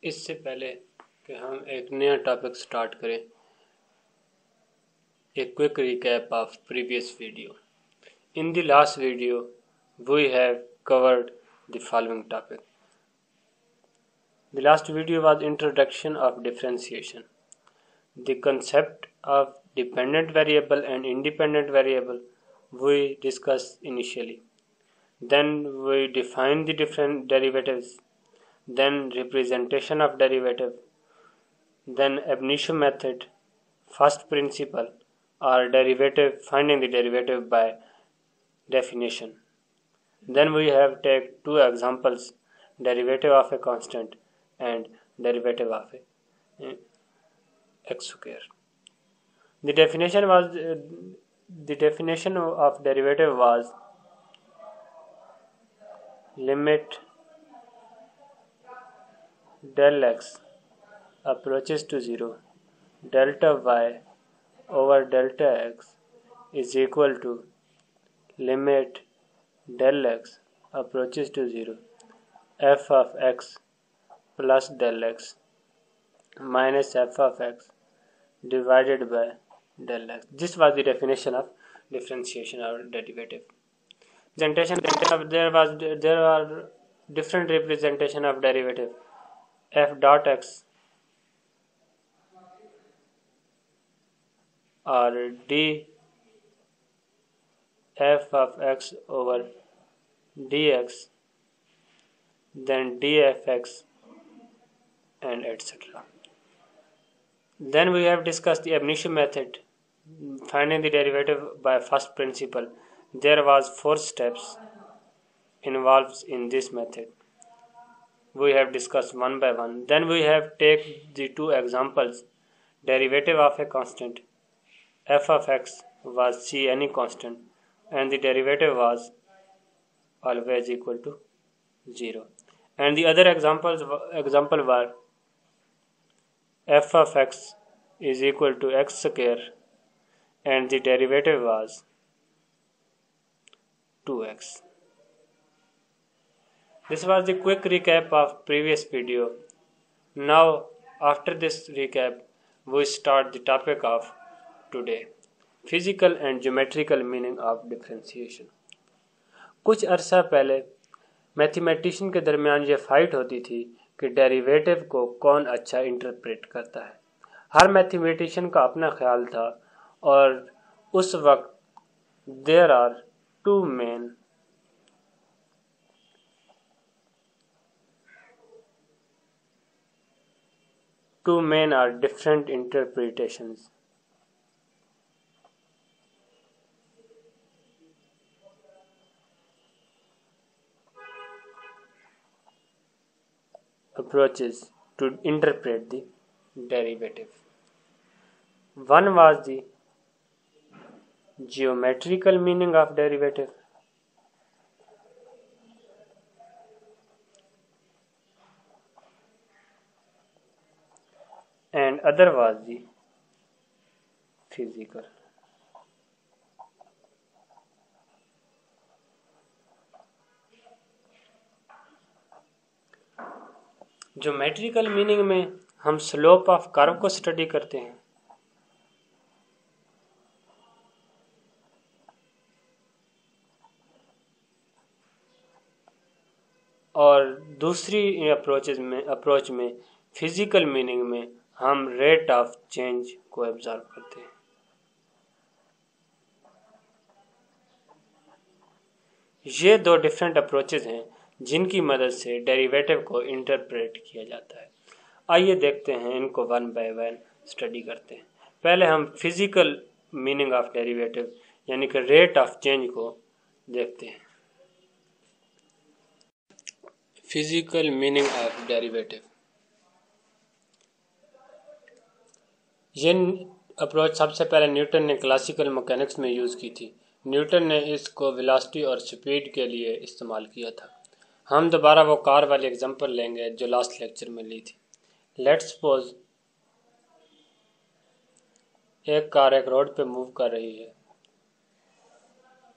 इससे पहले कि हम एक नया टॉपिक स्टार्ट करें, a quick recap of previous video. In the last video, we have covered the following topic. The last video was introduction of differentiation. The concept of dependent variable and independent variable we discussed initially. Then we define the different derivatives, then representation of derivative, then ab initio method, first principle, or derivative, finding the derivative by definition. Then we have take two examples, derivative of a constant and derivative of a x square. The definition of derivative was limit del x approaches to 0, delta y over delta x is equal to limit del x approaches to 0, f of x plus del x minus f of x divided by del x. This was the definition of differentiation or derivative. There are different representation of derivative. F dot x or d f of x over dx, then dfx, and etc. Then we have discussed the ab initio method, finding the derivative by first principle. There was 4 steps involved in this method. We have discussed one by one. Then we have take the two examples. Derivative of a constant, f of x was c any constant, and the derivative was always equal to 0. And the other example were f of x is equal to x square and the derivative was 2x. This was the quick recap of previous video. Now after this recap we start the topic of today, physical and geometrical meaning of differentiation. कुछ अरसा पहले mathematician के दरमियान ये fight होती थी कि derivative को कौन अच्छा इंटरप्रेट करता है. हर मैथमेटिशियन का अपना ख्याल था और उस वक्त there are two men are different interpretations. Approaches to interpret the derivative. One was the geometrical meaning of derivative. And other was the physical. Geometrical meaning में हम स्लोप ऑफ कर्व को स्टडी करते हैं और दूसरी अप्रोच में physical meaning में हम रेट ऑफ चेंज को ऑब्जर्व करते हैं. ये दो डिफरेंट अप्रोचेज हैं जिनकी मदद से डेरिवेटिव को इंटरप्रेट किया जाता है. आइए देखते हैं, इनको वन बाय वन स्टडी करते हैं. पहले हम फिजिकल मीनिंग ऑफ डेरिवेटिव यानी कि रेट ऑफ चेंज को देखते हैं. Physical meaning of derivative. ये अप्रोच सबसे पहले न्यूटन ने क्लासिकल मैकेनिक्स में यूज़ की थी. न्यूटन ने इसको वेलोसिटी और स्पीड के लिए इस्तेमाल किया था. हम दोबारा वो कार वाली एग्जांपल लेंगे जो लास्ट लेक्चर में ली थी. लेट्स सपोज एक कार एक रोड पे मूव कर रही है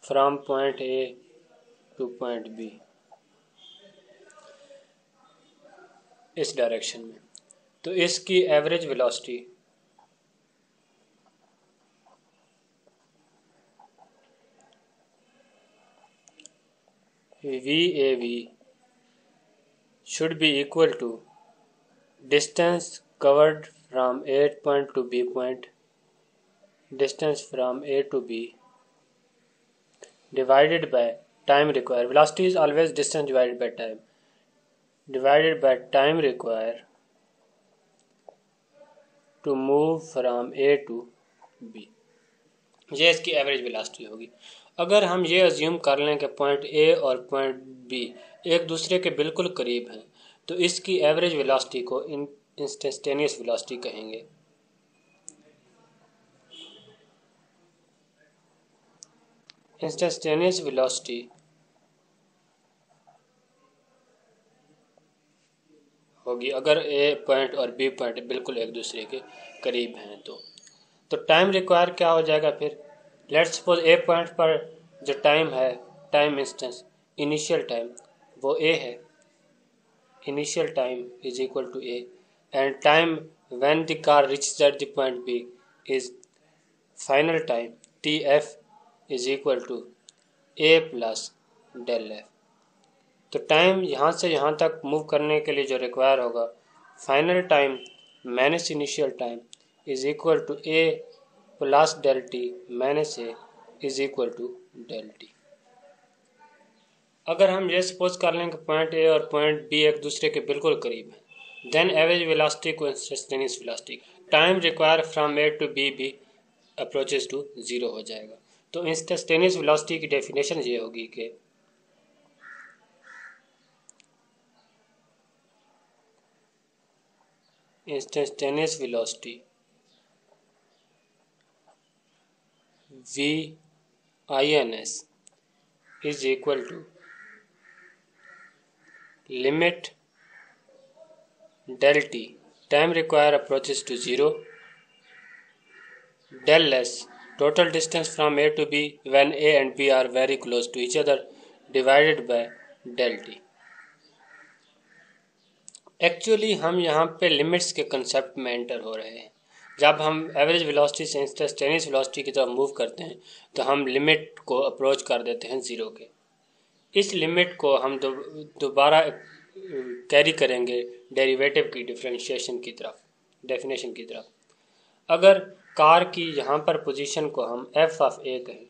from point A to point B. इस डायरेक्शन में, तो इसकी average velocity VAV should be equal to distance covered from A point to B point, distance from A to B divided by time required. Velocity is always distance divided by time. Divided by time required to move from A to B. ये इसकी average velocity होगी। अगर हम ये assume कर लें कि point A और पॉइंट बी एक दूसरे के बिल्कुल करीब हैं, तो इसकी एवरेज वेलोसिटी को इंस्टेंटेनियस वेलोसिटी कहेंगे। इंस्टेंटेनियस वेलोसिटी होगी अगर ए पॉइंट और बी पॉइंट बिल्कुल एक दूसरे के करीब हैं। तो टाइम रिक्वायर क्या हो जाएगा फिर? लेट्स सपोज ए पॉइंट पर जो टाइम है, टाइम इंस्टेंस, इनिशियल टाइम वो ए है, initial time is equal to A, and time when the car reaches at the point B is final time T F is equal to A plus del F. तो time यहाँ से यहाँ तक move करने के लिए जो रिक्वायर होगा, final time minus initial time is equal to A plus del T minus A is equal to del T. अगर हम ये सपोज कर लें कि पॉइंट ए और पॉइंट बी एक दूसरे के बिल्कुल करीब हैं, देन एवरेज वेलोसिटी को instantaneous velocity, time require from A to B भी अप्रोचेस टू जीरो हो जाएगा। तो इंस्टेंटेनियस वेलोसिटी की डेफिनेशन ये होगी कि instantaneous velocity VINS is equal to limit del t, time required approaches to zero, del S, total distance from A to B when A and B are very close to each other, divided by del t। Actually हम यहाँ पे limits के concept में enter हो रहे हैं। जब हम एवरेज वेलोसिटी से इंस्टेंटेनियस वेलोसिटी की तरफ मूव करते हैं तो हम लिमिट को अप्रोच कर देते हैं ज़ीरो के। इस लिमिट को हम दोबारा कैरी करेंगे डेरिवेटिव की डिफरेंशिएशन की तरफ, डेफिनेशन की तरफ। अगर कार की यहाँ पर पोजीशन को हम एफ ऑफ ए कहें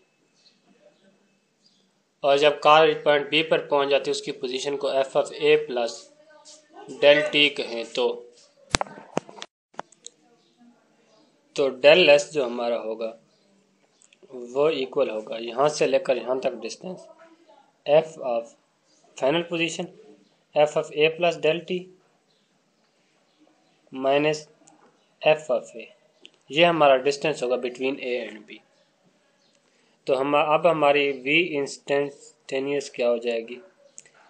और जब कार पॉइंट बी पर पहुँच जाती है उसकी पोजीशन को F of A plus del T कहें, तो डेल एस जो हमारा होगा वो इक्वल होगा यहाँ से लेकर यहाँ तक distance F of final position F of A plus del T minus F of A, ये हमारा डिस्टेंस होगा बिटवीन ए एंड बी। तो हम अब हमारी वी इंस्टेंटेनियस क्या हो जाएगी?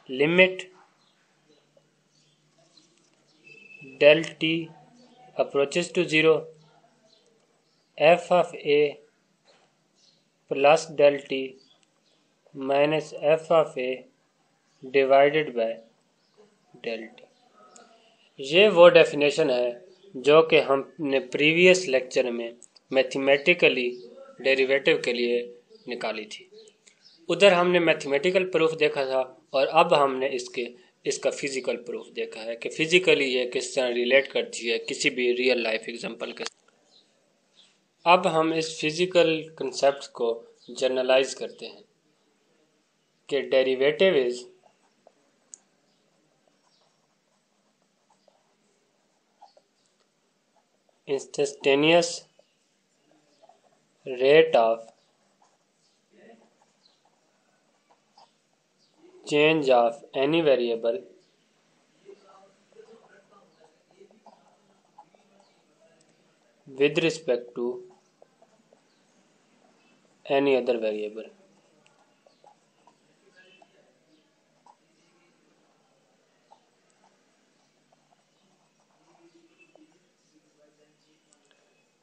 Limit del t approaches to zero, f of a plus del t minus f of a divided by del t। ये वो डेफिनेशन है जो कि हमने प्रीवियस लेक्चर में मैथमेटिकली डेरिवेटिव के लिए निकाली थी। उधर हमने मैथमेटिकल प्रूफ देखा था और अब हमने इसका फिजिकल प्रूफ देखा है कि फिजिकली ये किस तरह रिलेट करती है किसी भी रियल लाइफ एग्जांपल के। अब हम इस फिजिकल कंसेप्ट को जनरलाइज करते हैं कि derivative is instantaneous rate of change of any variable with respect to any other variable।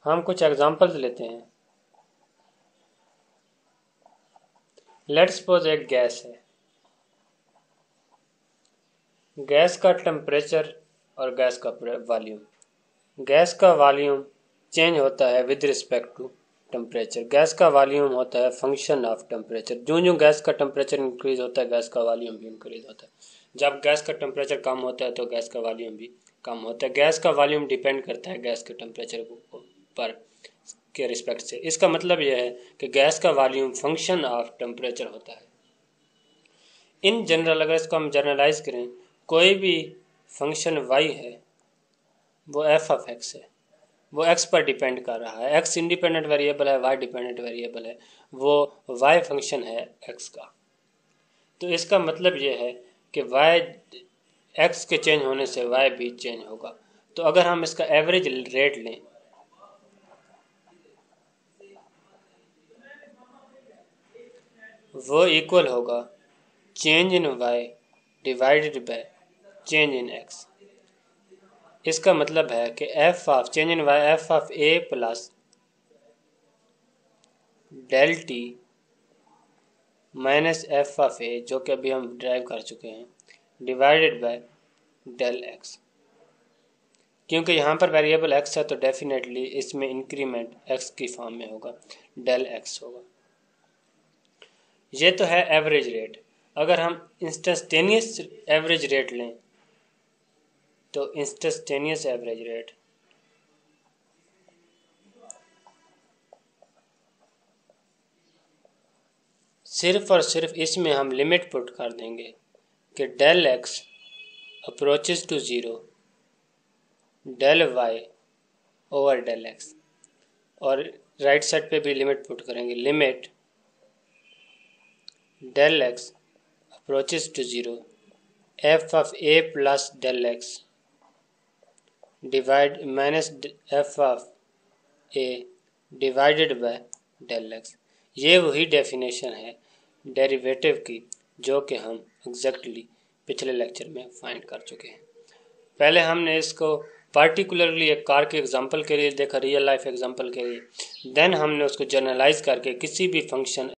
हम कुछ एग्जांपल्स लेते हैं। लेट्स सपोज एक गैस है, गैस का टेम्परेचर और गैस का वॉल्यूम। गैस का वॉल्यूम चेंज होता है with respect to temperature. Gas का वॉल्यूम होता है फंक्शन ऑफ टेम्परेचर। जो जो गैस का टेम्परेचर इंक्रीज होता है गैस का वॉल्यूम भी इंक्रीज होता है। जब गैस का टेम्परेचर कम होता है तो गैस का वॉल्यूम भी कम होता है। गैस का वॉल्यूम डिपेंड करता है गैस के टेम्परेचर पर के रिस्पेक्ट से। इसका मतलब यह है कि गैस का वॉल्यूम फंक्शन ऑफ टेम्परेचर होता है। इन जनरल अगर इसको हम जनरलाइज करें, कोई भी फंक्शन y है वो f ऑफ x है, वो x पर डिपेंड कर रहा है। x इंडिपेंडेंट वेरिएबल है, y डिपेंडेंट वेरिएबल है, वो y फंक्शन है x का। तो इसका मतलब ये है कि y x के चेंज होने से y भी चेंज होगा। तो अगर हम इसका एवरेज रेट लें वो इक्वल होगा change in y divided by change in x। इसका मतलब है कि f of change in y f of a plus del T minus F of A, जो कि अभी हम ड्राइव कर चुके हैं, डिवाइडेड बाय डेल एक्स। क्योंकि यहाँ पर वेरिएबल एक्स है तो डेफिनेटली इसमें इंक्रीमेंट एक्स की फॉर्म में होगा, डेल एक्स होगा। ये तो है एवरेज रेट। अगर हम इंस्टेंटेनियस एवरेज रेट लें तो इंस्टेंटेनियस एवरेज रेट सिर्फ और सिर्फ इसमें हम लिमिट पुट कर देंगे कि del X approaches to zero del Y over del X, और राइट साइड पे भी लिमिट पुट करेंगे, limit del X approaches to zero F of A plus del X divide minus F of A divided by del X. ये वही definition है derivative की जो कि हम एग्जैक्टली पिछले लेक्चर में फाइंड कर चुके हैं। पहले हमने इसको पार्टिकुलरली एक कार के एग्जांपल के लिए देखा, रियल लाइफ एग्जांपल के लिए। देन हमने उसको जनरलाइज करके किसी भी फंक्शन